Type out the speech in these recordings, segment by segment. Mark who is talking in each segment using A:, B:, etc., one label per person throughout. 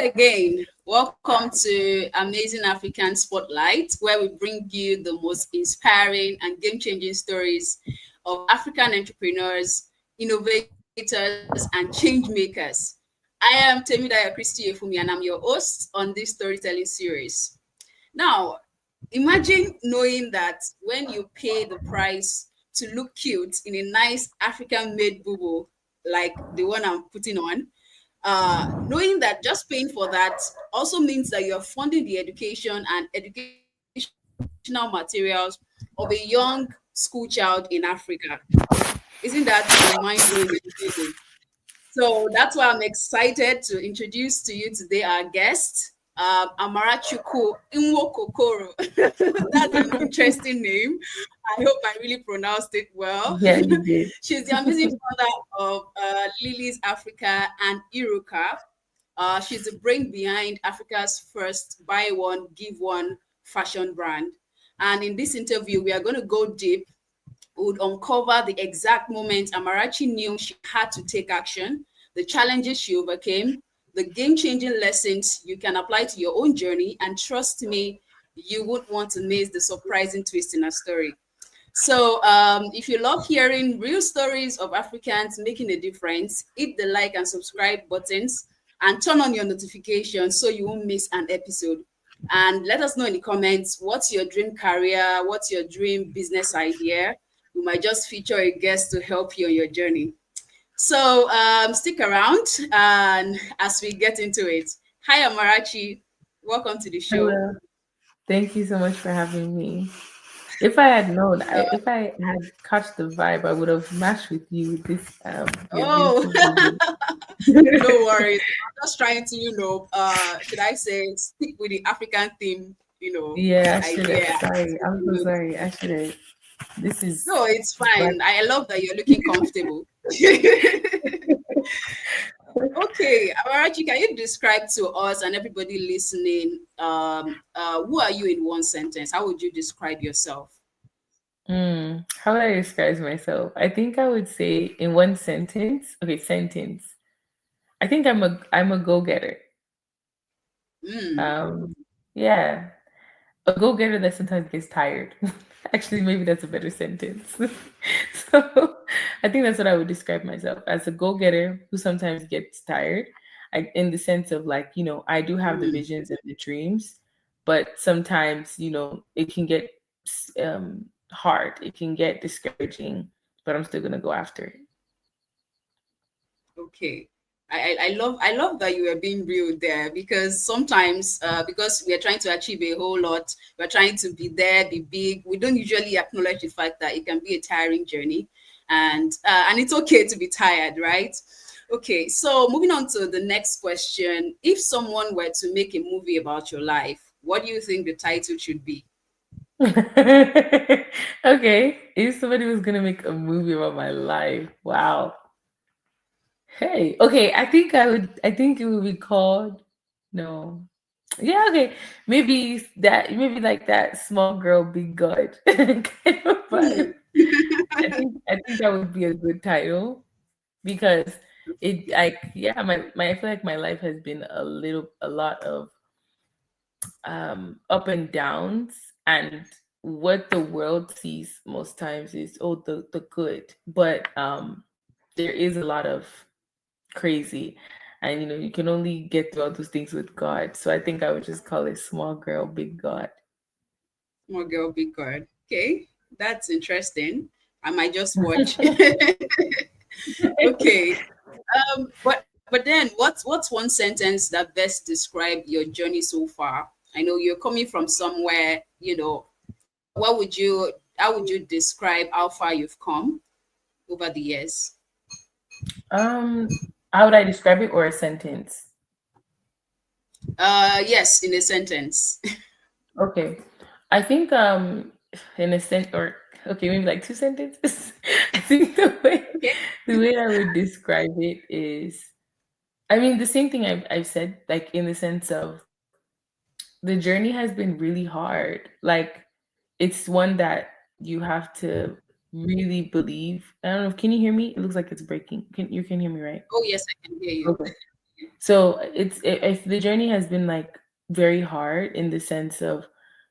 A: again, welcome to Amazing African Spotlight, where we bring you the most inspiring and game-changing stories of African entrepreneurs, innovators, and change makers. I am Temidaya Christy Efumi, and I'm your host on this storytelling series. Now, imagine knowing that when you pay the price to look cute in a nice African-made bubu, like the one I'm putting on, knowing that just paying for that also means that you're funding the education and educational materials of a young school child in Africa. Isn't that a mind-blowing feeling? So that's why I'm excited to introduce to you today our guest, Amarachukwu Nwokokoro. That's an interesting name. I hope I really pronounced it well.
B: Yeah, you did.
A: She's the amazing founder of Lilies Africa and Iruka. She's the brain behind Africa's first buy one, give one fashion brand. And in this interview, we are going to go deep. We would uncover the exact moment Amarachi knew she had to take action, the challenges she overcame, the game-changing lessons you can apply to your own journey, and trust me, you won't want to miss the surprising twist in her story. So if you love hearing real stories of Africans making a difference, hit the like and subscribe buttons and turn on your notifications so you won't miss an episode. And let us know in the comments, what's your dream career? What's your dream business idea? We might just feature a guest to help you on your journey. So stick around and as we get into it. Hi, Amarachi. Welcome to the show.
B: Hello. Thank you so much for having me. If I had known, if I had caught the vibe, I would have matched with you this.
A: Oh, no worries. I'm just trying to, should I say, stick with the African theme,
B: Yeah, I should
A: idea.
B: have. Sorry, I'm so sorry. I should have. This is
A: No, it's fine. I love that you're looking comfortable. Okay, Amarachi, can you describe to us and everybody listening, who are you in one sentence? How would you describe yourself?
B: How would I describe myself? I think I would say in one sentence. Okay, sentence. I think I'm a go-getter.
A: Mm.
B: Yeah, a go-getter that sometimes gets tired. Actually, maybe that's a better sentence. So I think that's what I would describe myself as, a go-getter who sometimes gets tired. In the sense of, like, I do have the visions and the dreams, but sometimes, it can get hard. It can get discouraging, but I'm still gonna go after it.
A: Okay. I love that you were being real there, because sometimes because we are trying to achieve a whole lot, we're trying to be there, be big. We don't usually acknowledge the fact that it can be a tiring journey, and it's okay to be tired, right? Okay, so moving on to the next question. If someone were to make a movie about your life, what do you think the title should be?
B: Okay, if somebody was gonna make a movie about my life, wow. Hey, okay, I think it would be called, no. Yeah, okay. Maybe like that small girl, big God kind of
A: Hmm.
B: vibe. I think that would be a good title, because it, like, yeah, my I feel like my life has been a lot of up and downs, and what the world sees most times is, oh, the good, but there is a lot of crazy, and you can only get through all those things with God. So I think I would just call it Small Girl Big God.
A: Small girl, big card. Okay, that's interesting. I might just watch. Okay. But then what's one sentence that best describe your journey so far? I know you're coming from somewhere, what would you how would you describe how far you've come over the years?
B: um how would I describe it, or a sentence?
A: Yes, in a sentence.
B: Okay, I think in a sent or okay, maybe like two sentences. I think
A: Okay.
B: the way I would describe it is, I mean, the same thing I've said, like, in the sense of, the journey has been really hard. Like, it's one that you have to really believe. I don't know. Can you hear me? It looks like it's breaking. You can hear me, right?
A: Oh yes, I can hear you.
B: Okay. So if the journey has been like very hard in the sense of,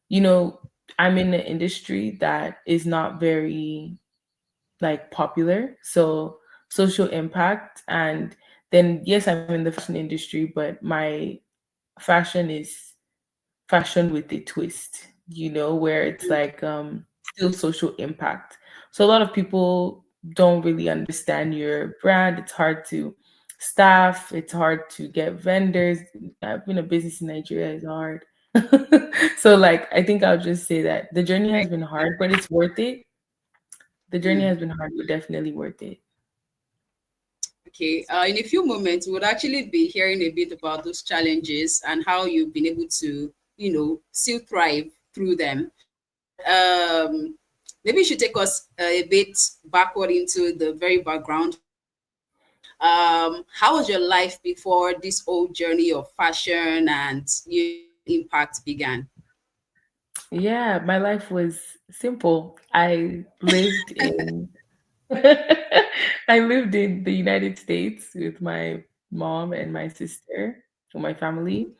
B: you know, I'm in an industry that is not very like popular. So social impact, and then yes, I'm in the fashion industry, but my fashion is fashion with a twist, where it's like still social impact. So a lot of people don't really understand your brand. It's hard to staff, it's hard to get vendors. Having a business in Nigeria is hard. So like I think I'll just say that the journey has been hard, but it's worth it. The journey
A: Mm.
B: has been hard, but definitely worth it.
A: Okay, in a few moments, we would actually be hearing a bit about those challenges and how you've been able to, still thrive through them. But maybe you should take us a bit backward into the very background of you. How was your life before this whole journey of fashion and impact began?
B: Yeah, my life was simple. I lived in I lived in the United States with my mom and my sister, or my family.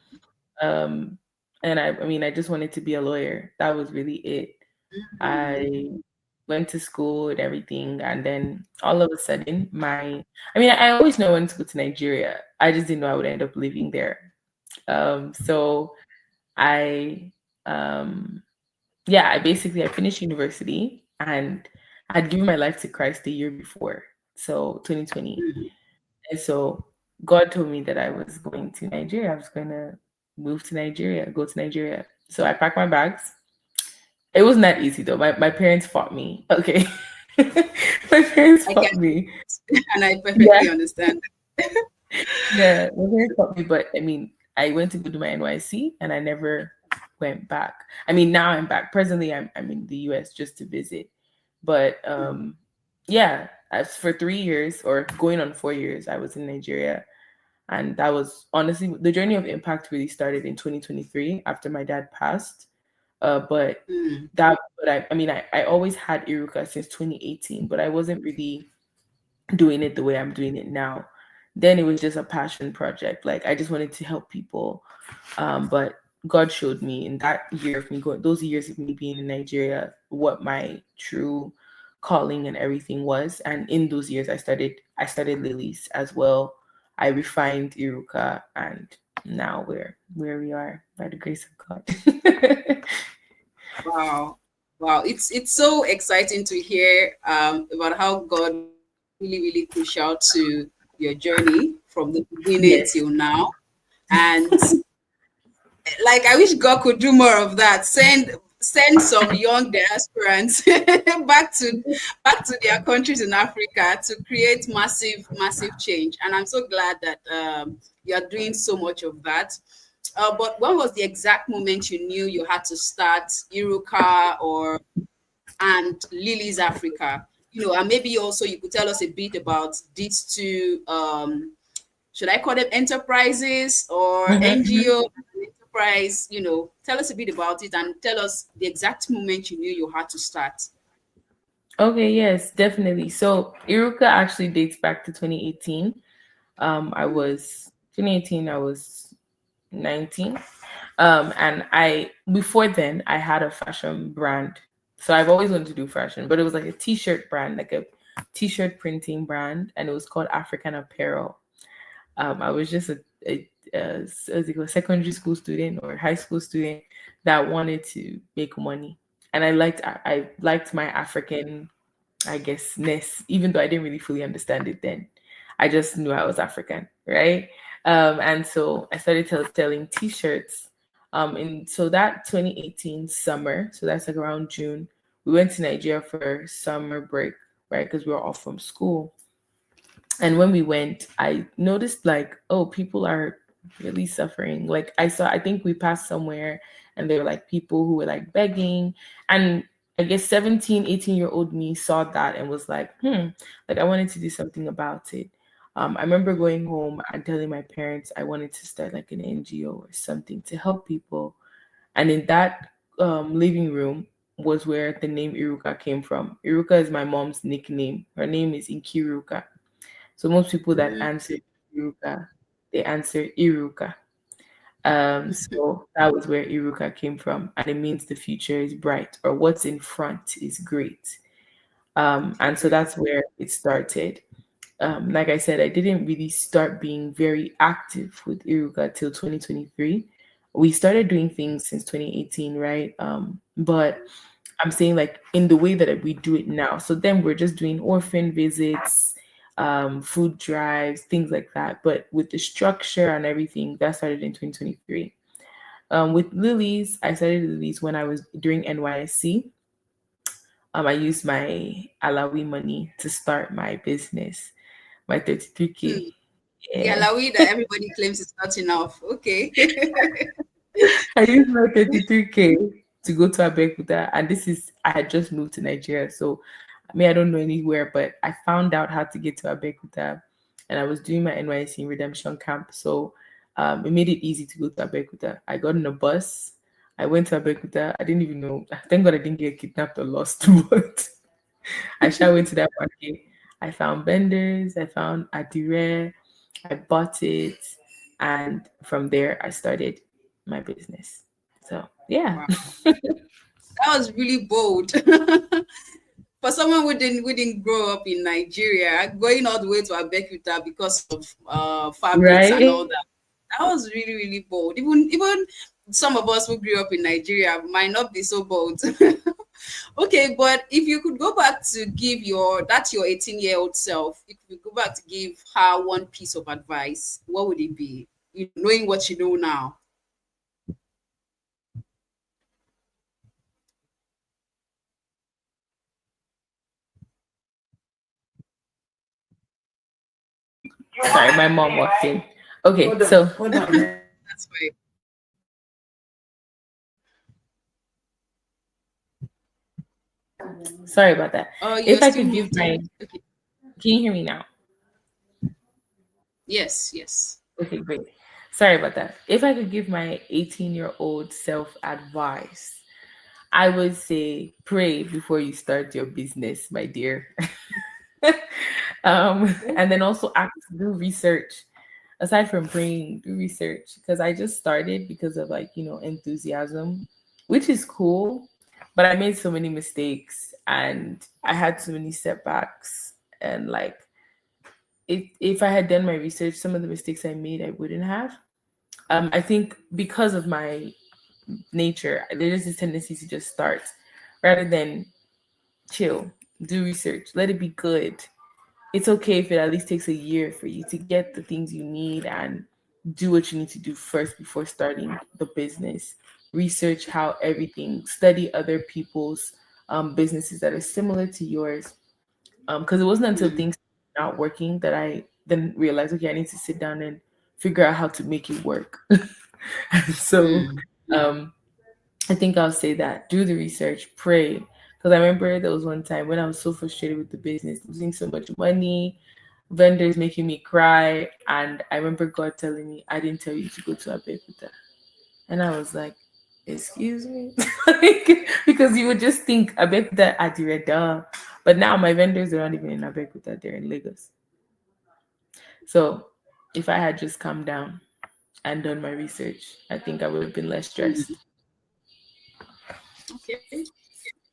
B: Um, and I mean, I just wanted to be a lawyer. That was really it.
A: Mm,
B: I went to school and everything, and then all of a sudden, I mean, I always knew I wanted to go to Nigeria. I just didn't know I would end up living there. So I, um, yeah, I finished university and I'd given my life to Christ the year before, so 2020.
A: mm,
B: And so God told me that I was going to Nigeria. I was going to move to Nigeria, go to Nigeria. So I packed my bags. It wasn't that easy though. My parents fought me. Okay. My parents
A: I can,
B: fought me.
A: and I
B: Yeah.
A: perfectly understand.
B: Yeah. My parents fought me, but I mean, I went to go do my NYSC and I never went back. I mean, now I'm back. Presently, I'm in the US just to visit. But yeah, as for 3 years or going on 4 years, I was in Nigeria. And that was honestly the journey of impact really started in 2023 after my dad passed. But
A: Mm,
B: I mean, I always had Iruka since 2018, but I wasn't really doing it the way I'm doing it now. Then it was just a passion project. Like I just wanted to help people. But God showed me in that year of me going, those years of me being in Nigeria, what my true calling and everything was. And in those years, I started Lilies as well. I refined Iruka, and now we're where we are by the grace of God.
A: wow, wow! It's so exciting to hear about how God was really, really crucial to your journey from the beginning
B: Yes.
A: till now. And like I wish God could do more of that. Send some young diasporans back to their countries in Africa to create massive change. And I'm so glad that you are doing so much of that. But when was the exact moment you knew you had to start Iruka or and Lilies Africa? And maybe also you could tell us a bit about these two should I call them enterprises or
B: Mhm.
A: NGO enterprise? Tell us a bit about it and tell us the exact moment you knew you had to start.
B: Okay, yes, definitely. So Iruka actually dates back to 2018. I
A: Mm,
B: was 2018, I was 19. And I before then I had a fashion brand. So I've always wanted to do fashion, but it was like a t-shirt brand, like a t-shirt printing brand, and it was called African Apparel. I was just a secondary school student or high school student that wanted to make money, and I liked my African, I guess, ness, even though I didn't really fully understand it then. I just knew I was African, right? And so I started selling T-shirts. And so that 2018 summer, so that's like around June, we went to Nigeria for summer break, right? Because we were off from school. And when we went, I noticed like, oh, people are really suffering. Like I think we passed somewhere and there were like people who were like begging. And I guess 17, 18-year-old me saw that and was like, like I wanted to do something about it. I remember going home and telling my parents I wanted to start like an NGO or something to help people. And in that living room was where the name Iruka came from. Iruka is my mom's nickname. Her name is Inkiruka. So most people that
A: mm,
B: answer Iruka. they answer Iruka. So that was where Iruka came from, and it means the future is bright, or what's in front is great. And so that's where it started. Like I said, I didn't really start being very active with Iruka till 2023. We started doing things since 2018, right? But I'm saying like in the way that we do it now. So then we're just doing orphan visits, food drives, things like that. But with the structure and everything, that started in 2023. With Lilies, I started Lilies when I was during NYSC. I used my Alawi money to start my business, my 33K.
A: The
B: Yeah.
A: Alawi that everybody claims is not enough. Okay.
B: I used my 33K to go to Abeokuta, and this is I had just moved to Nigeria, so I mean I don't know anywhere, but I found out how to get to Abeokuta, and I was doing my NYC redemption camp, so it made it easy to go to Abeokuta. I got on a bus, I went to Abeokuta. I didn't even know. Thank God I didn't get kidnapped or lost, but I shall went to that market. I found vendors, I found Adire, I bought it, and from there I started my business. So yeah.
A: Wow. That was really bold. For someone who didn't grow up in Nigeria, going all the way to Abeokuta because of fabrics and all
B: Right?
A: that. That was really, really bold. Even some of us who grew up in Nigeria might not be so bold. Okay, but if you could go back to give your 18-year-old self, if you could go back to give her one piece of advice, what would it be? You knowing what you know now.
B: Sorry, my mom walked in. Okay, so
A: That's why.
B: sorry about that.
A: Oh, you're
B: If I
A: still
B: could give my,
A: muted. Okay.
B: can you hear me now?
A: Yes, yes.
B: Okay, great. Sorry about that. If I could give my 18-year-old self advice, I would say pray before you start your business, my dear. And then also do research. Aside from praying, do research because I just started because of like enthusiasm, which is cool. But I made so many mistakes and I had so many setbacks. And like, if I had done my research, some of the mistakes I made, I wouldn't have. I think because of my nature, there's this tendency to just start rather than chill, do research, let it be good. It's okay if it at least takes a year for you to get the things you need and do what you need to do first before starting the business. Research how everything, study other people's businesses that are similar to yours. Because it wasn't until
A: Mm,
B: things not working that I then realized, okay, I need to sit down and figure out how to make it work. So
A: mm,
B: um, I think I'll say that. Do the research, pray. Because I remember there was one time when I was so frustrated with the business, losing so much money, vendors making me cry. And I remember God telling me, I didn't tell you to go to Abeokuta. And I was like, excuse me? Like, because you would just think Abeokuta Adire, duh. But now my vendors are not even in Abeokuta, they're in Lagos. So if I had just come down and done my research, I think I would have been less stressed.
A: mm. Okay.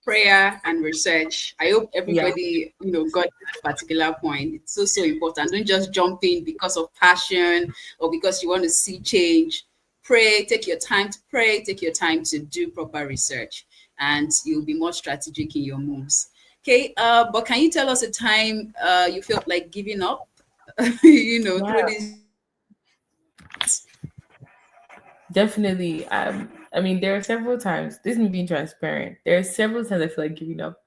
A: Prayer and research. I hope
B: Yeah.
A: everybody, got that particular point. It's so important. Don't just jump in because of passion or because you want to see change. Pray, take your time to pray, take your time to do proper research, and you'll be more strategic in your moves. Okay, but can you tell us a time you felt like giving up, through
B: Yeah.
A: this?
B: Definitely. I mean, there are several times. This is me being transparent. There are several times I feel like giving up.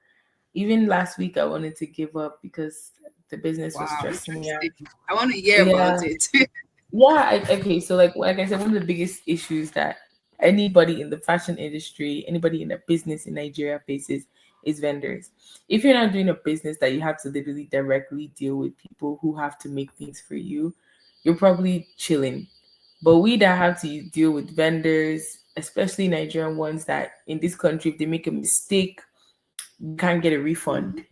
B: Even last week, I wanted to give up because the business was
A: Wow,
B: stressing me out.
A: interesting. I want to hear about
B: Yeah,
A: it.
B: yeah. Okay, so like I said, one of the biggest issues that anybody in the fashion industry, anybody in a business in Nigeria faces is vendors. If you're not doing a business that you have to literally directly deal with people who have to make things for you, you're probably chilling. But we that have to deal with vendors, especially Nigerian ones, that in this country, if they make a mistake, you can't get a refund.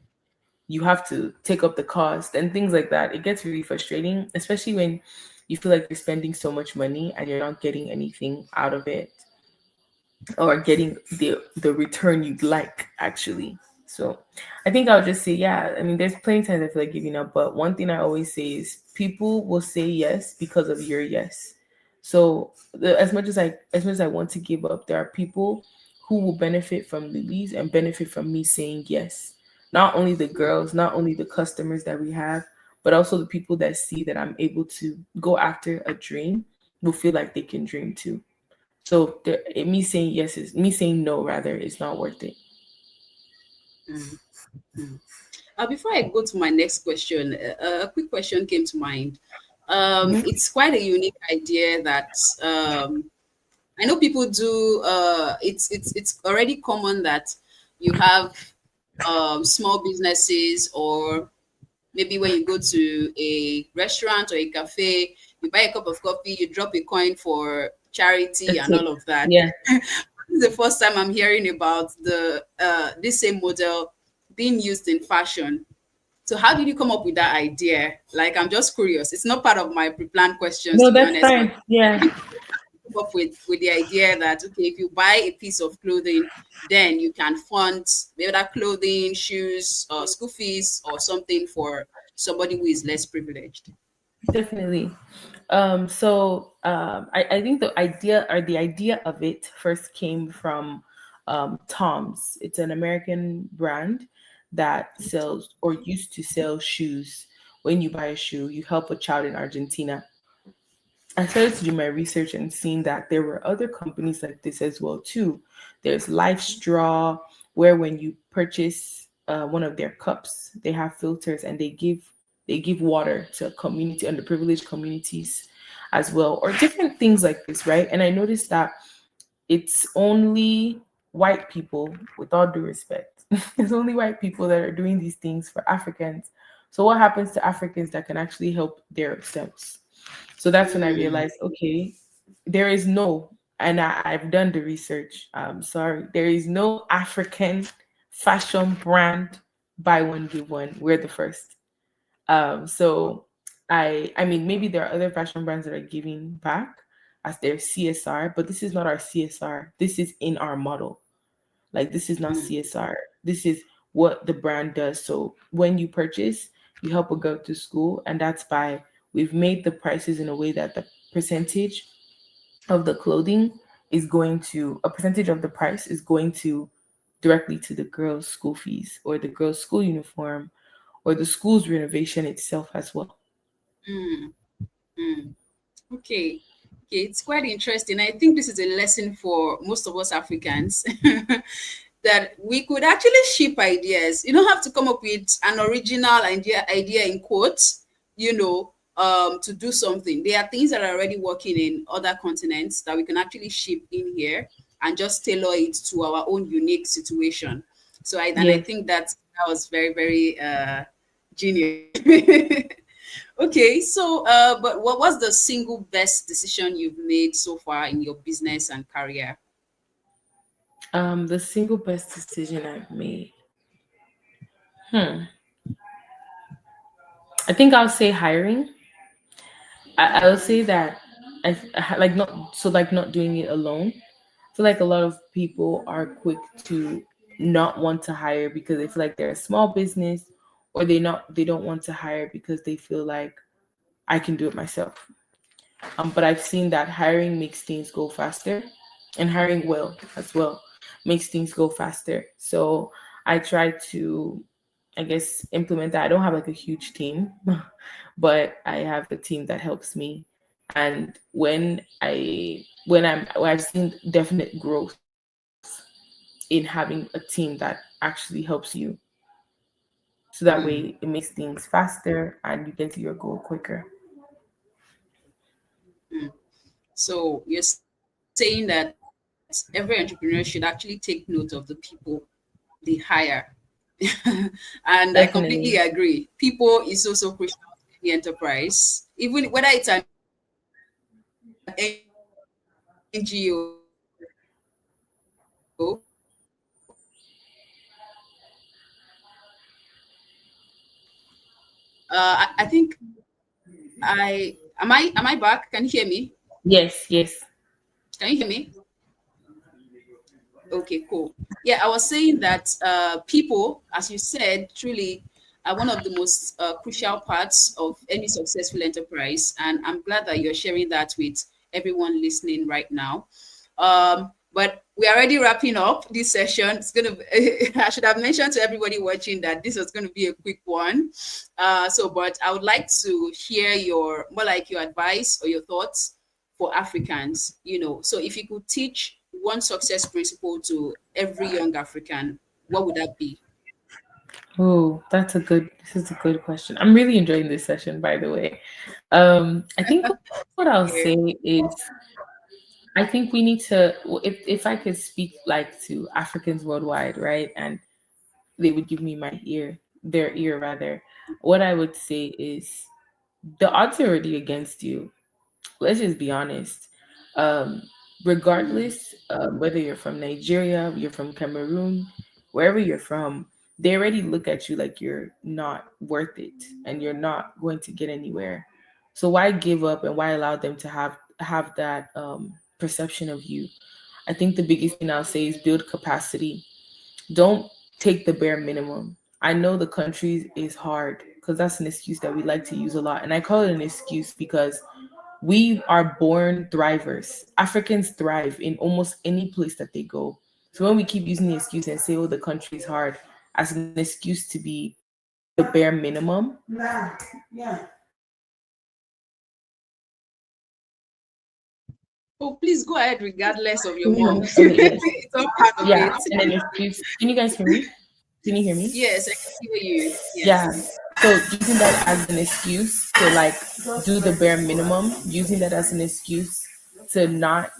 B: You have to take up the cost and things like that. It gets really frustrating, especially when you feel like you're spending so much money and you're not getting anything out of it, or getting the return you'd like actually. So I think I'll just say, yeah, I mean, there's plenty of times I feel like giving up, but one thing I always say is people will say yes because of your yes. So as much as I want to give up, there are people who will benefit from Lilies and benefit from me saying yes. Not only the girls, not only the customers that we have, but also the people that see that I'm able to go after a dream will feel like they can dream too. So me saying yes is me saying no rather is not worth it.
A: Mm, mm. Before I go to my next question, a quick question came to mind.
B: Mhm.
A: It's quite a unique idea that I know people do. It's already common that you have small businesses, or maybe when you go to a restaurant or a cafe, you buy a cup of coffee, you drop a coin for
B: A
A: charity and
B: tip.
A: all of that.
B: Yeah,
A: This is the first time I'm hearing about the this same model being used in fashion. So how did you come up with that idea? Like, I'm just curious. It's not part of my pre-planned questions,
B: no,
A: to be
B: that's
A: honest, but
B: fine. Yeah,
A: come up with the idea that, okay, if you buy a piece of clothing, then you can fund maybe that clothing, shoes, or school fees or something for somebody who is less privileged.
B: definitely. I think the idea of it first came from Tom's. It's an American brand that sells or used to sell shoes. When you buy a shoe, you help a child in Argentina. I started to do my research and seeing that there were other companies like this as well too. There's Life Straw, where when you purchase one of their cups, they have filters and they give water to community underprivileged communities as well, or different things like this, right? And I noticed that it's only white people, with all due respect, it's only white people that are doing these things for Africans. So what happens to Africans that can actually help themselves? So that's when I
A: Mm,
B: realized, okay, there is no, and I've done the research. Sorry, there is no African fashion brand buy one give one. We're the first. So I mean, maybe there are other fashion brands that are giving back as their CSR, but this is not our CSR. This is in our model. Like, this is not
A: mm,
B: CSR. This is what the brand does. So when you purchase, you help a girl to school, and that's by we've made the prices in a way that the percentage of the clothing is going to a percentage of the price is going to directly to the girl's school fees or the girl's school uniform or the school's renovation itself as well.
A: mm, mm. Okay. Okay, it's quite interesting. I think this is a lesson for most of us Africans that we could actually ship ideas. You don't have to come up with an original idea in quotes, to do something. There are things that are already working in other continents that we can actually ship in here and just tailor it to our own unique situation. So I
B: Yes.
A: think that was very, very genius. Okay, so but what was the single best decision you've made so far in your business and career?
B: The single best decision I've made. Hmm. I think I'll say hiring. I'll say that like not doing it alone. I feel like a lot of people are quick to not want to hire because they feel like they're a small business, or they don't want to hire because they feel like I can do it myself. But I've seen that hiring makes things go faster, and hiring well as well makes things go faster. So I try to, I guess, implement that. I don't have like a huge team, but I have a team that helps me. And when I've seen definite growth in having a team that actually helps you, so that way it
A: Mm,
B: makes things faster and you get to your goal quicker.
A: mm. So you're saying that every entrepreneur should actually take note of the people they hire. And I completely
B: Definitely.
A: agree. People is also crucial to any enterprise, even whether it's an NGO. I think I Am I back? Can you hear me?
B: Yes, yes.
A: Can you hear me? Okay, cool. Yeah, I was saying that people, as you said, truly are one of the most crucial parts of any successful enterprise. And I'm glad that you're sharing that with everyone listening right now. But we're already wrapping up this session. It's gonna. I should have mentioned to everybody watching that this was going to be a quick one. But I would like to hear your more like your advice or your thoughts for Africans. So if you could teach one success principle to every young African, what would that be?
B: Oh, this is a good question. I'm really enjoying this session, by the way. I think what I'll say
A: Okay.
B: is I think we need to, if I could speak like to Africans worldwide, right? And they would give me their ear rather. What I would say is the odds are already against you. Let's just be honest. Um, Regardless, whether you're from Nigeria, you're from Cameroon, wherever you're from, they already look at you like you're not worth it and you're not going to get anywhere. So why give up and why allow them to have that perception of you? I think the biggest thing I'll say is build capacity. Don't take the bare minimum. I know the country is hard because that's an excuse that we like to use a lot. And I call it an excuse because we are born thrivers. Africans thrive in almost any place that they go. So when we keep using the excuse and say, oh, the country is hard as an excuse to be the bare minimum,
A: Oh, please go ahead, regardless of your
B: can you hear
A: mom.
B: me? Okay, yes.
A: It's all part of
B: Yeah.
A: it.
B: And an excuse. Can you guys hear me? Can you hear me?
A: Yes, I can hear you.
B: Yeah.
A: Yes.
B: So using that as an excuse to like do the bare minimum, using that as an excuse to not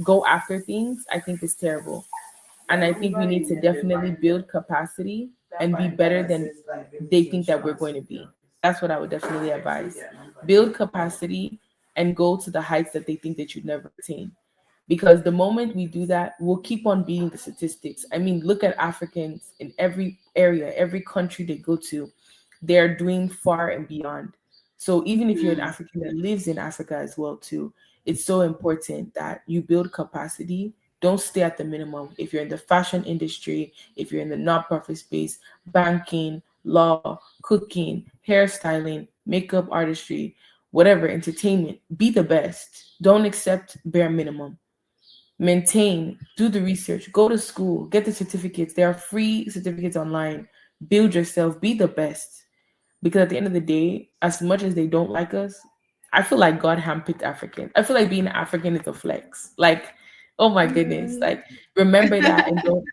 B: go after things, I think is terrible. And I think we need to definitely build capacity and be better than they think that we're going to be. That's what I would definitely advise. Build capacity and go to the heights that they think that you'd never attain. Because the moment we do that, we'll keep on being the statistics. I mean, look at Africans in every area, every country they go to, they're doing far and beyond. So even if you're an
A: Mm.
B: African that lives in Africa as well too, it's so important that you build capacity. Don't stay at the minimum. If you're in the fashion industry, if you're in the nonprofit space, banking, law, cooking, hairstyling, makeup artistry, whatever, entertainment, be the best. Don't accept bare minimum. Maintain, do the research, go to school, get the certificates. There are free certificates online. Build yourself, be the best. Because at the end of the day, as much as they don't like us, I feel like God handpicked African. I feel like being African is a flex. Like, oh my goodness.
A: Mm.
B: Like, remember that and don't.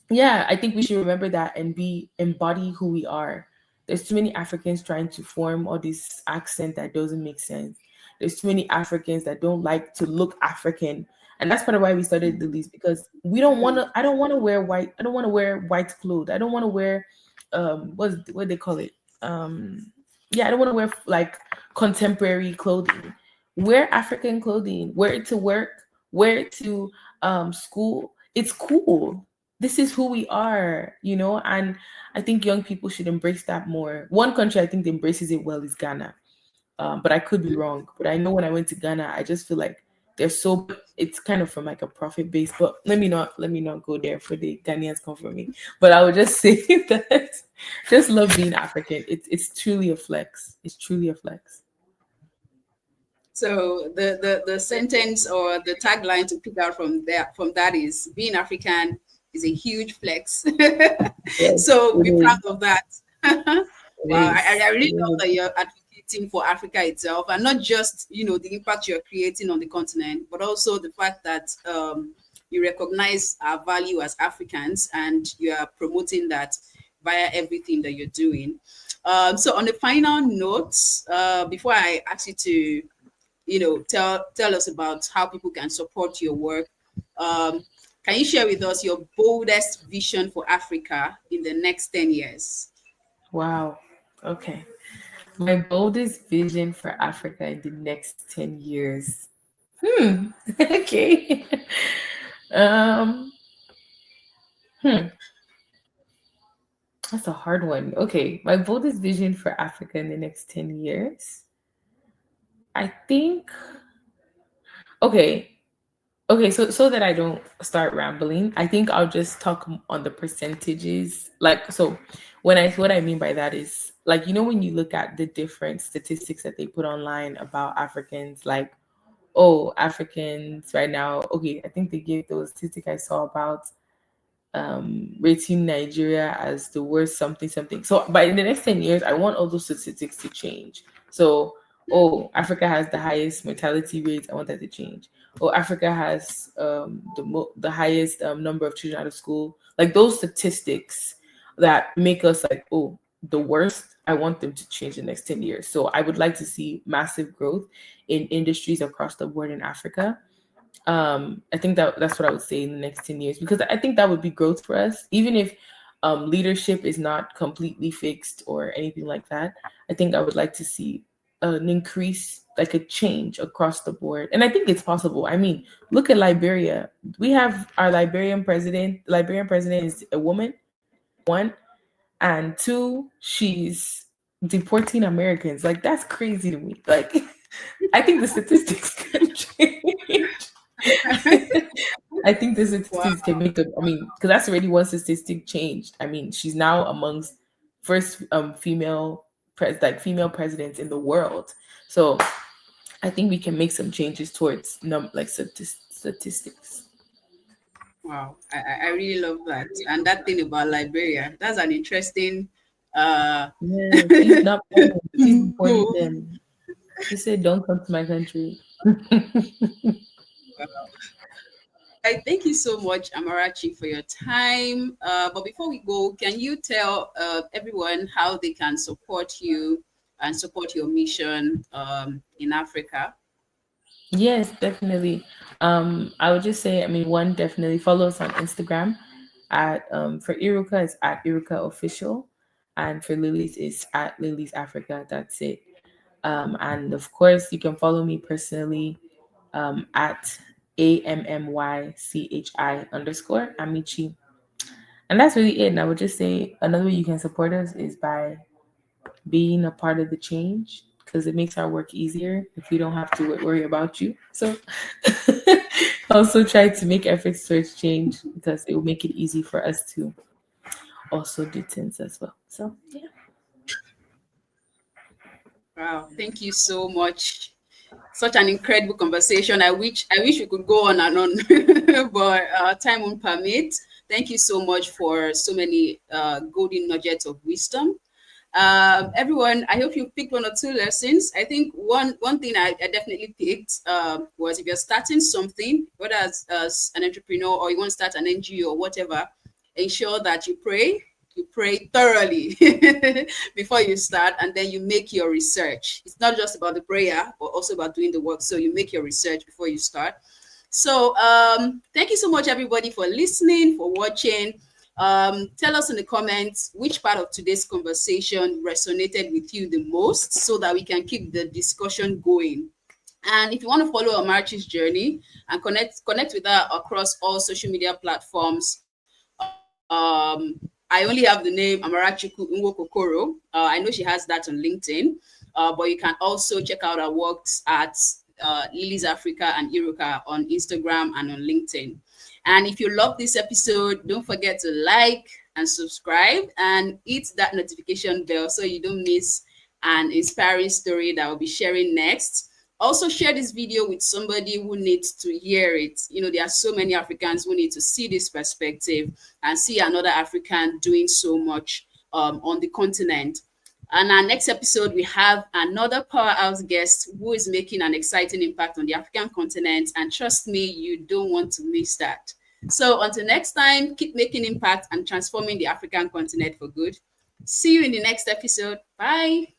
B: Yeah, I think we should remember that and embody who we are. There's too many Africans trying to form all this accent that doesn't make sense. There's too many Africans that don't like to look African. And that's part of why we started the list because we don't want
A: Mm.
B: to I don't want to wear white. I don't want to wear white clothes. I don't want to wear what they call it? Yeah, I don't want to wear like contemporary clothing. Wear African clothing. Wear it to work, wear it to school. It's cool. This is who we are, and I think young people should embrace that more. One country I think that embraces it well is Ghana, but I could be wrong. But I know when I went to Ghana, I just feel like it's kind of from like a profit base. But let me not go there for the Ghanaians come for me. But I would just say that just love being African. It's truly a flex. It's truly a flex.
A: So the sentence or the tagline to pick out from that is being African is a huge flex.
B: Yes,
A: So
B: it
A: be proud
B: is.
A: of that.
B: It
A: Wow,
B: is.
A: I
B: It
A: really love
B: is.
A: that you're advocating for Africa itself and not just the impact you're creating on the continent, but also the fact that you recognize our value as Africans and you are promoting that via everything that you're doing. So on the final note, before I ask you to tell us about how people can support your work. Um, can you share with us your boldest vision for Africa in the next 10 years?
B: Wow. Okay. My boldest vision for Africa in the next 10 years. Okay. Um, hmm. That's a hard one. Okay. My boldest vision for Africa in the next 10 years. I think okay. Okay, so that I don't start rambling, I think I'll just talk on the percentages. Like, so what I mean by that is, like, when you look at the different statistics that they put online about Africans, like, oh, Africans right now, okay, I think they gave those statistic I saw about rating Nigeria as the worst something something. So by in the next 10 years, I want all those statistics to change. So, oh, Africa has the highest mortality rate. I want that to change. Oh, Africa has the highest number of children out of school. Like those statistics that make us like, oh, the worst. I want them to change in the next 10 years. So I would like to see massive growth in industries across the board in Africa. I think that's what I would say in the next 10 years, because I think that would be growth for us, even if leadership is not completely fixed or anything like that. I think I would like to see an increase, like a change across the board, and I think it's possible. I mean, look at Liberia. We have our Liberian president. The Liberian president is a woman, one, and two, she's deporting Americans. Like, that's crazy to me. Like, I think the statistics can change. I think the
A: Wow.
B: statistics can make a. I mean, because that's already one statistic changed. I mean, she's now amongst first female presidents in the world. So I think we can make some changes towards statistics.
A: Wow. I really love that. And that thing about Liberia, that's an interesting
B: Yeah, she's not playing. She's deporting
A: move.
B: them. She said, "Don't come to my country."
A: I thank you so much, Amarachi, for your time. But before we go, can you tell everyone how they can support you and support your mission in Africa?
B: Yes, definitely. I would just say, I mean, one, definitely follow us on Instagram at for Iruka it's at Iruka official, and for Lilies is at Lilies Africa. That's it. And of course, you can follow me personally at AMMYCHI _ and that's really it. And I would just say another way you can support us is by being a part of the change, because it makes our work easier if we don't have to worry about you. So also try to make efforts towards change, because it will make it easy for us to also do things as well. So yeah.
A: Wow, thank you so much. Such an incredible conversation. I wish we could go on and on, but time won't permit. Thank you so much for so many golden nuggets of wisdom. Everyone, I hope you picked one or two lessons. I think one thing I definitely picked was, if you're starting something, whether as an entrepreneur or you want to start an NGO or whatever, ensure that you pray thoroughly before you start, and then you make your research. It's not just about the prayer, but also about doing the work. So you make your research before you start. So thank you so much, everybody, for listening, for watching. Tell us in the comments which part of today's conversation resonated with you the most, so that we can keep the discussion going. And if you want to follow Amarachi's journey and connect with her across all social media platforms, I only have the name Amarachukwu Nwokokoro. I know she has that on LinkedIn, but you can also check out her works at Lilies Africa and Iruka on Instagram and on LinkedIn. And if you love this episode, don't forget to like and subscribe and hit that notification bell so you don't miss an inspiring story that I'll be sharing next. Also, share this video with somebody who needs to hear it. There are so many Africans who need to see this perspective and see another African doing so much on the continent. And our next episode, we have another powerhouse guest who is making an exciting impact on the African continent. And trust me, you don't want to miss that. So until next time, keep making impact and transforming the African continent for good. See you in the next episode. Bye.